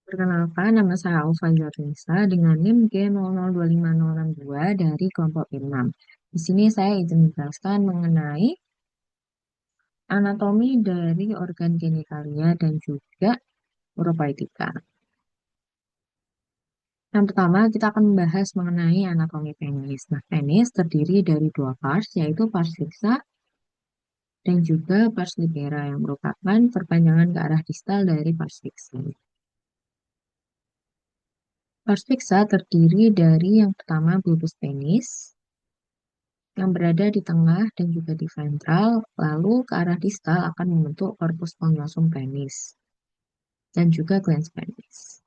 Perkenalkan, nama saya Aufa Nisa dengan NIM G002562 dari kelompok B6. Di sini saya izin menjelaskan mengenai anatomi dari organ genitalia dan juga uropoetika. Yang pertama, kita akan membahas mengenai anatomi penis. Nah, penis terdiri dari dua parts, yaitu pars fixa dan juga pars libera, yang merupakan perpanjangan ke arah distal dari pars fixa. Pars fixa terdiri dari yang pertama bulbus penis, yang berada di tengah dan juga di ventral, lalu ke arah distal akan membentuk corpus spongiosum penis dan juga glans penis.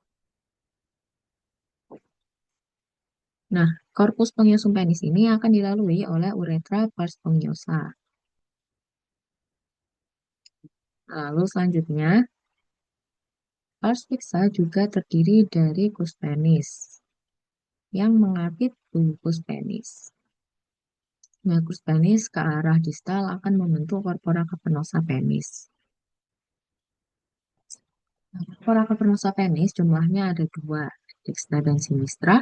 Nah, corpus spongiosum penis ini akan dilalui oleh uretra pars spongiosa. Lalu selanjutnya, pars fixa juga terdiri dari cus penis yang mengapit bulbus penis. Nah, cus penis ke arah distal akan membentuk corpora cavernosa penis. Corpora cavernosa penis jumlahnya ada dua, dextra dan sinistra,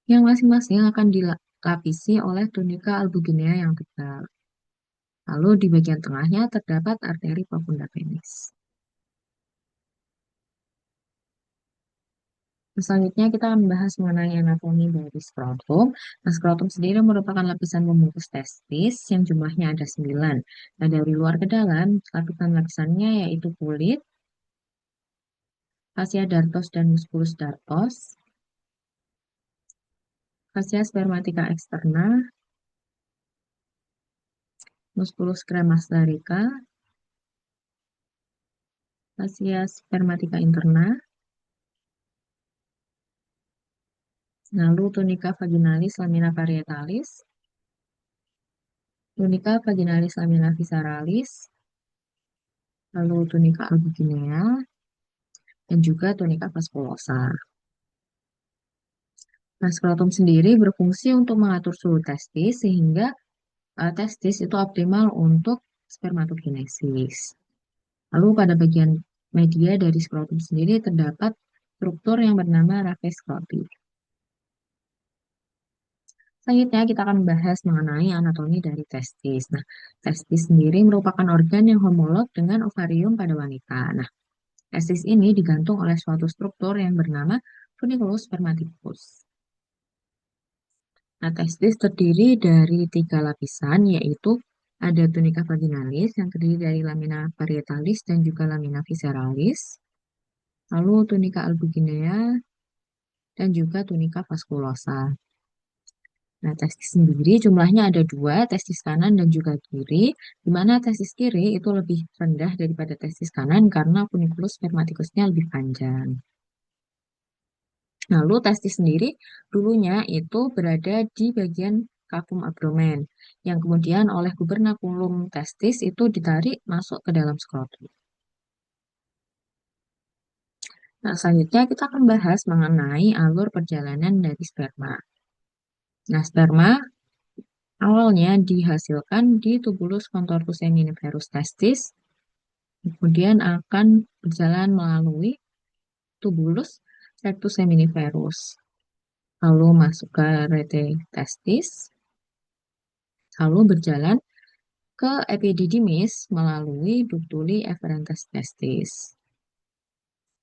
yang masing-masing akan dilapisi oleh tunika albuginea yang tebal. Lalu di bagian tengahnya terdapat arteri profunda penis. Selanjutnya kita akan membahas mengenai anatomi dari skrotum. Nah, skrotum sendiri merupakan lapisan pembungkus testis yang jumlahnya ada 9. Nah, dari luar ke dalam, lapisan-lapisannya yaitu kulit, fascia dartos dan musculus dartos, fascia spermatica externa, musculus cremas larica, fascia spermatica interna, lalu tunica vaginalis lamina parietalis, tunica vaginalis lamina visceralis, lalu tunica albuginea, dan juga tunica vasculosa. Nah, skrotum sendiri berfungsi untuk mengatur suhu testis sehingga testis itu optimal untuk spermatogenesis. Lalu pada bagian media dari skrotum sendiri terdapat struktur yang bernama raphe scroti. Selanjutnya kita akan membahas mengenai anatomi dari testis. Nah, testis sendiri merupakan organ yang homolog dengan ovarium pada wanita. Nah, testis ini digantung oleh suatu struktur yang bernama funiculus spermaticus. Nah, testis terdiri dari 3 lapisan, yaitu ada tunica vaginalis yang terdiri dari lamina parietalis dan juga lamina visceralis, lalu tunica albuginea, dan juga tunica vasculosa. Nah, testis sendiri jumlahnya ada 2, testis kanan dan juga kiri, di mana testis kiri itu lebih rendah daripada testis kanan karena funiculus spermaticusnya lebih panjang. Lalu testis sendiri dulunya itu berada di bagian cavum abdomen, yang kemudian oleh gubernaculum testis itu ditarik masuk ke dalam skrotum. Nah, selanjutnya kita akan bahas mengenai alur perjalanan dari sperma. Nah, sperma awalnya dihasilkan di tubulus contortus seminiferus testis, kemudian akan berjalan melalui tubulus rectus seminiferus, lalu masuk ke rete testis, lalu berjalan ke epididymis melalui ductuli efferentes testis.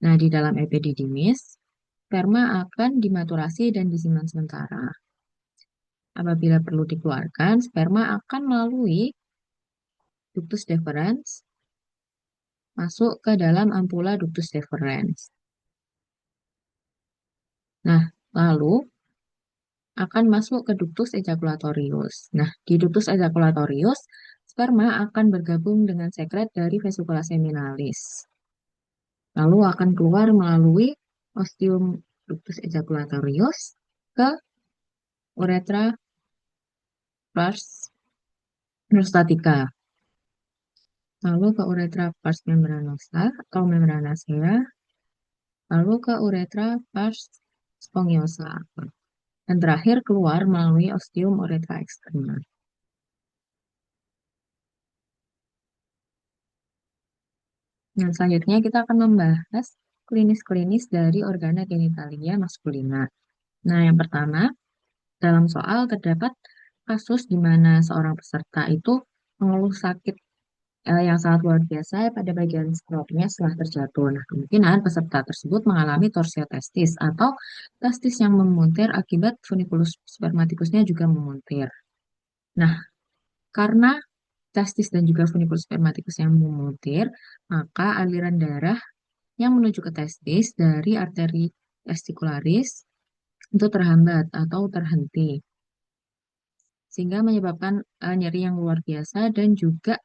Nah, di dalam epididymis, sperma akan dimaturasi dan disimpan sementara. Apabila perlu dikeluarkan, sperma akan melalui ductus deferens masuk ke dalam ampula ductus deferens. Nah, lalu akan masuk ke ductus ejaculatorius. Nah, di ductus ejaculatorius, sperma akan bergabung dengan sekret dari vesicula seminalis. Lalu akan keluar melalui ostium ductus ejaculatorius ke uretra pars prostatica. Lalu ke uretra pars membranosa atau membranacea, lalu ke uretra pars spongiosa, dan terakhir keluar melalui ostium uretra externa. Nah, selanjutnya kita akan membahas klinis-klinis dari organa genitalia maskulina. Nah, yang pertama, dalam soal terdapat kasus di mana seorang peserta itu mengeluh sakit yang sangat luar biasa pada bagian skrotumnya setelah terjatuh. Nah, kemungkinan peserta tersebut mengalami torsiotestis atau testis yang memuntir akibat funikulus spermatikusnya juga memuntir. Nah, karena testis dan juga funikulus spermatikus yang memuntir, maka aliran darah yang menuju ke testis dari arteri testikularis itu terhambat atau terhenti, sehingga menyebabkan nyeri yang luar biasa dan juga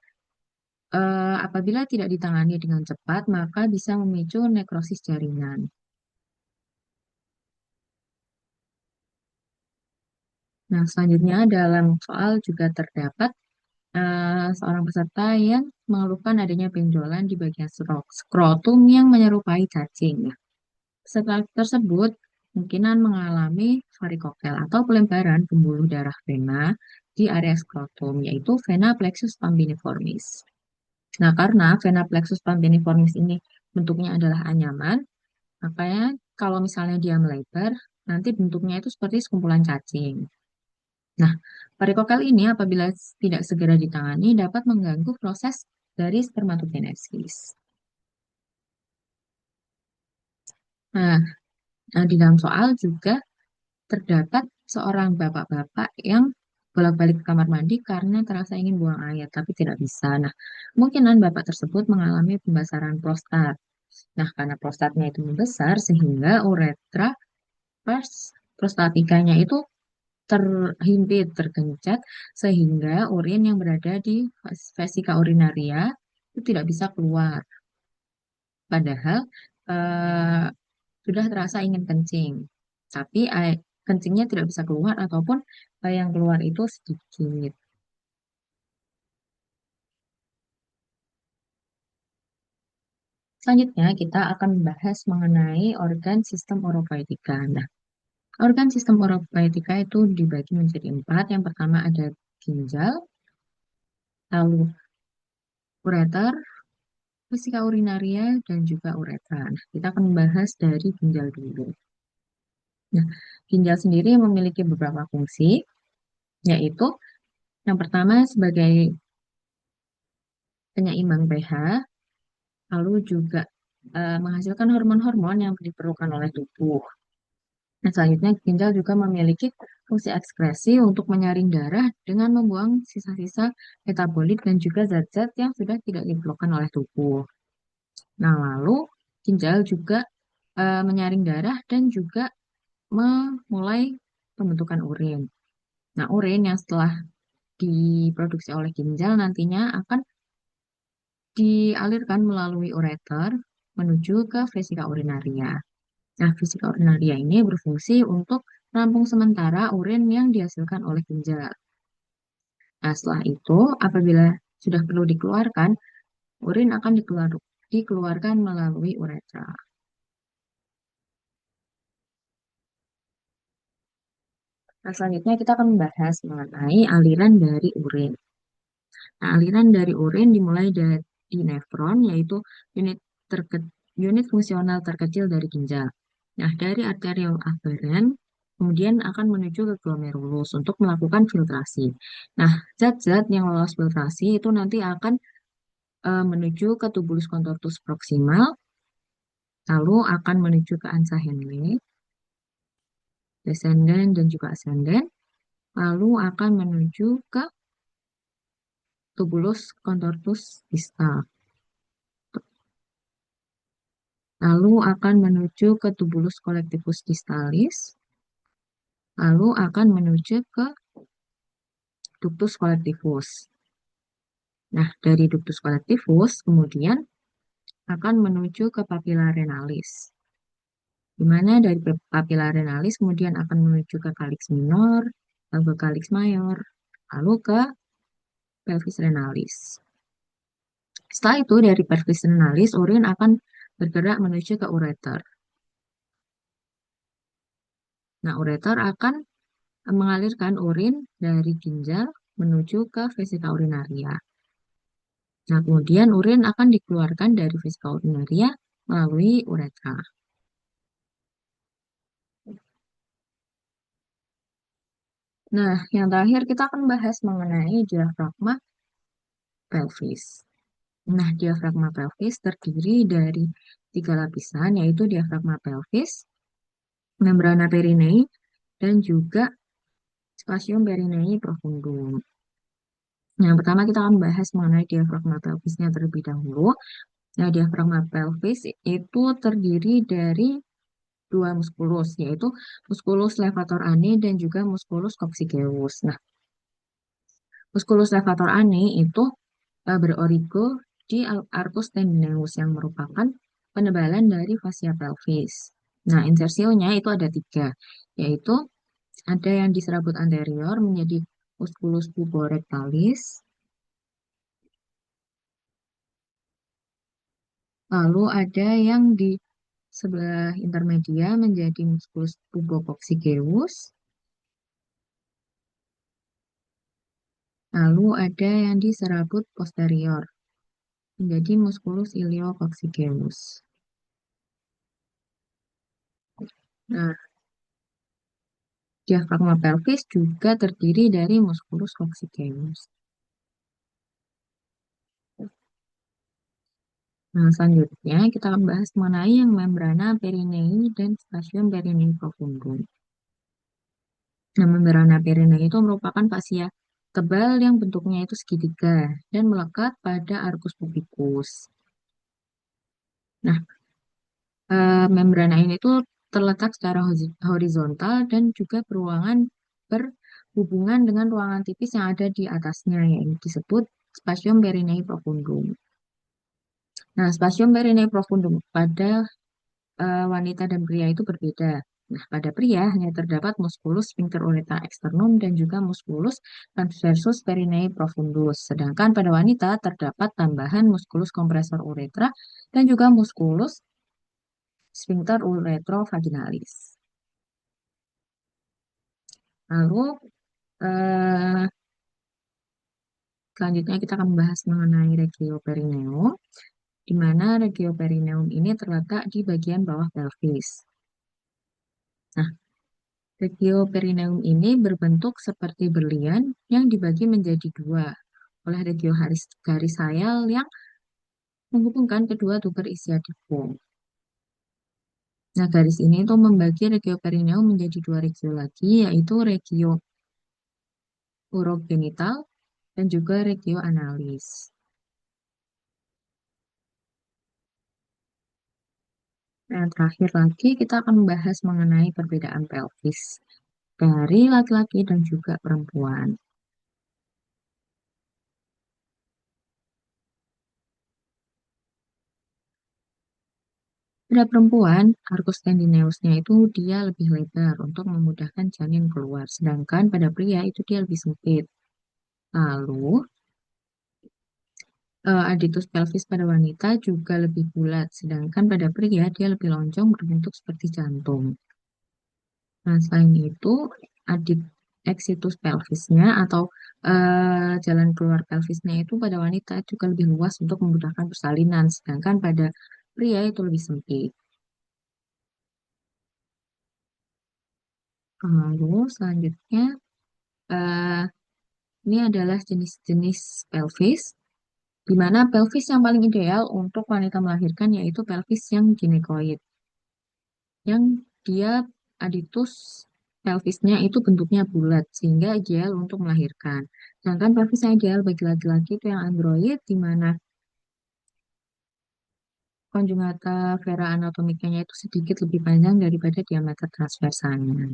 apabila tidak ditangani dengan cepat, maka bisa memicu nekrosis jaringan. Nah, selanjutnya dalam soal juga terdapat seorang peserta yang mengeluhkan adanya benjolan di bagian skrotum yang menyerupai cacing. Nah, peserta tersebut kemungkinan mengalami varikokel atau pelebaran pembuluh darah vena di area skrotum, yaitu vena plexus pambiniformis. Nah, karena vena plexus pambiniformis ini bentuknya adalah anyaman, makanya kalau misalnya dia melebar, nanti bentuknya itu seperti sekumpulan cacing. Nah, varikokel ini apabila tidak segera ditangani dapat mengganggu proses dari spermatogenesis. Nah, di dalam soal juga terdapat seorang bapak-bapak yang bolak-balik ke kamar mandi karena terasa ingin buang air, tapi tidak bisa. Nah, kemungkinan bapak tersebut mengalami pembesaran prostat. Nah, karena prostatnya itu membesar sehingga uretra pers prostatikanya itu terhimpit, tergencat, sehingga urin yang berada di vesika urinaria itu tidak bisa keluar. Padahal eh, sudah terasa ingin kencing, tapi kencingnya tidak bisa keluar ataupun yang keluar itu sedikit. Selanjutnya kita akan membahas mengenai organ sistem oropoetika. Nah, organ sistem oropoetika itu dibagi menjadi empat. Yang pertama ada ginjal, lalu ureter, vesika urinaria, dan juga uretra. Nah, kita akan membahas dari ginjal dulu. Nah, ginjal sendiri memiliki beberapa fungsi, yaitu yang pertama sebagai penyeimbang pH, lalu juga menghasilkan hormon-hormon yang diperlukan oleh tubuh. Nah, selanjutnya ginjal juga memiliki fungsi ekskresi untuk menyaring darah dengan membuang sisa-sisa metabolit dan juga zat-zat yang sudah tidak diperlukan oleh tubuh. Nah, lalu ginjal juga menyaring darah dan juga memulai pembentukan urin. Nah, urin yang setelah diproduksi oleh ginjal nantinya akan dialirkan melalui ureter menuju ke vesika urinaria. Nah, vesika urinaria ini berfungsi untuk menampung sementara urin yang dihasilkan oleh ginjal. Nah, setelah itu, apabila sudah perlu dikeluarkan, urin akan dikeluarkan melalui uretra. Nah, selanjutnya kita akan membahas mengenai aliran dari urin. Nah, aliran dari urin dimulai dari nefron, yaitu unit unit fungsional terkecil dari ginjal. Nah, dari arteriol aferen, kemudian akan menuju ke glomerulus untuk melakukan filtrasi. Nah, zat-zat yang lolos filtrasi itu nanti akan menuju ke tubulus contortus proximal, lalu akan menuju ke ansa Henle, descendant dan juga ascendant, lalu akan menuju ke tubulus contortus distal. Lalu akan menuju ke tubulus collectivus distalis, lalu akan menuju ke ductus collectivus. Nah, dari ductus collectivus kemudian akan menuju ke papilla renalis, di mana dari papilla renalis kemudian akan menuju ke calyx minor, lalu ke calyx mayor, lalu ke pelvis renalis. Setelah itu dari pelvis renalis, urin akan bergerak menuju ke ureter. Nah, ureter akan mengalirkan urin dari ginjal menuju ke vesika urinaria. Nah, kemudian urin akan dikeluarkan dari vesika urinaria melalui uretra. Nah, yang terakhir kita akan bahas mengenai diafragma pelvis. Nah, diafragma pelvis terdiri dari tiga lapisan, yaitu diafragma pelvis, membrana perineum, dan juga spasium perineum profundum. Yang pertama kita akan bahas mengenai diafragma pelvisnya terlebih dahulu. Nah, diafragma pelvis itu terdiri dari dua muskulus, yaitu muskulus levator ani dan juga muskulus coccygeus. Nah, muskulus levator ani itu berorigo di arcus tendineus yang merupakan penebalan dari fascia pelvis. Nah, insersionya itu ada tiga, yaitu ada yang di serabut anterior menjadi musculus puborectalis, lalu ada yang di sebelah intermedia menjadi musculus pubococcygeus, lalu ada yang di serabut posterior menjadi musculus iliococcygeus. Nah, diafragma pelvis juga terdiri dari musculus coccygeus. Nah, selanjutnya kita akan bahas mengenai yang membrana perineum dan spasium perineum profundum. Nah, membrana perineum itu merupakan fascia tebal yang bentuknya itu segitiga dan melekat pada arcus pubicus. Nah, membrana ini itu terletak secara horizontal dan juga beruangan berhubungan dengan ruangan tipis yang ada di atasnya, yang disebut spasium perineum profundum. Nah, spasium perineum profundum pada wanita dan pria itu berbeda. Nah, pada pria hanya terdapat musculus sphincter uretra externum dan juga musculus transversus perineum profundus. Sedangkan pada wanita terdapat tambahan musculus compressor uretra dan juga musculus sphincter uretrovaginalis. Lalu, eh, selanjutnya kita akan membahas mengenai regioperineum, di mana regioperineum ini terletak di bagian bawah pelvis. Nah, regioperineum ini berbentuk seperti berlian yang dibagi menjadi dua oleh regio garis sayal yang menghubungkan kedua tuber ischiadicum. Nah, garis ini itu membagi regioperineum menjadi dua regio lagi, yaitu regio urogenital dan juga regio analis. Nah, terakhir lagi kita akan membahas mengenai perbedaan pelvis dari laki-laki dan juga perempuan. Pada perempuan, arcus tendineusnya itu dia lebih lebar untuk memudahkan janin keluar, sedangkan pada pria itu dia lebih sempit. Lalu, aditus pelvis pada wanita juga lebih bulat, sedangkan pada pria dia lebih lonjong berbentuk seperti jantung. Nah, selain itu, adit exitus pelvisnya atau jalan keluar pelvisnya itu pada wanita juga lebih luas untuk memudahkan persalinan, sedangkan pada pria itu lebih sempit. Lalu selanjutnya, eh, ini adalah jenis-jenis pelvis, di mana pelvis yang paling ideal untuk wanita melahirkan yaitu pelvis yang ginekoid, yang dia aditus pelvisnya itu bentuknya bulat, sehingga ideal untuk melahirkan. Sedangkan pelvis yang ideal bagi laki-laki itu yang android, di mana konjugata vera anatomikanya itu sedikit lebih panjang daripada diameter transversalnya.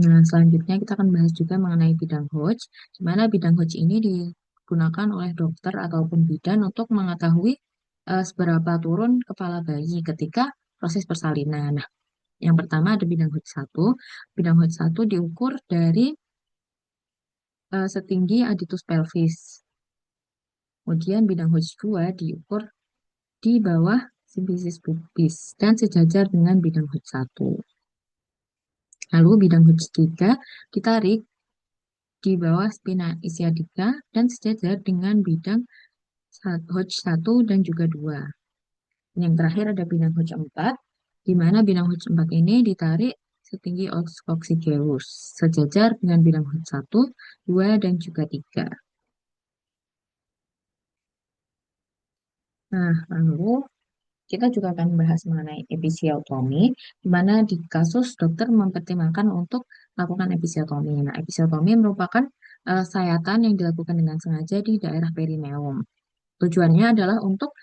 Nah, selanjutnya kita akan bahas juga mengenai bidang Hodge, di mana bidang Hodge ini digunakan oleh dokter ataupun bidan untuk mengetahui seberapa turun kepala bayi ketika proses persalinan. Nah, yang pertama ada bidang Hodge 1. Bidang Hodge 1 diukur dari setinggi aditus pelvis. Kemudian bidang Hodge 2 diukur di bawah sifisis pubis dan sejajar dengan bidang Hodge 1. Lalu bidang Hodge 3 ditarik di bawah spina ischiadica dan sejajar dengan bidang Hodge 1 dan juga 2. Yang terakhir ada binang Hodge 4, di mana binang Hodge 4 ini ditarik setinggi Oxygeus, sejajar dengan binang Hodge 1, 2, dan juga 3. Nah, lalu kita juga akan membahas mengenai episiotomi, di mana di kasus dokter mempertimbangkan untuk melakukan episiotomi. Nah, episiotomi merupakan sayatan yang dilakukan dengan sengaja di daerah perineum. Tujuannya adalah untuk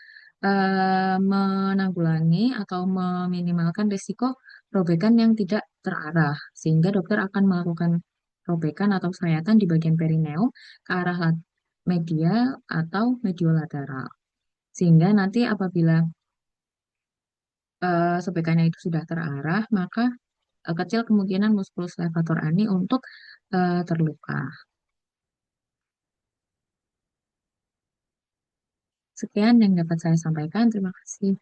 menanggulangi atau meminimalkan risiko robekan yang tidak terarah, sehingga dokter akan melakukan robekan atau sayatan di bagian perineum ke arah medial atau mediolateral. Sehingga nanti apabila sebekannya itu sudah terarah, maka kecil kemungkinan muskulus levator ani untuk terluka. Sekian yang dapat saya sampaikan. Terima kasih.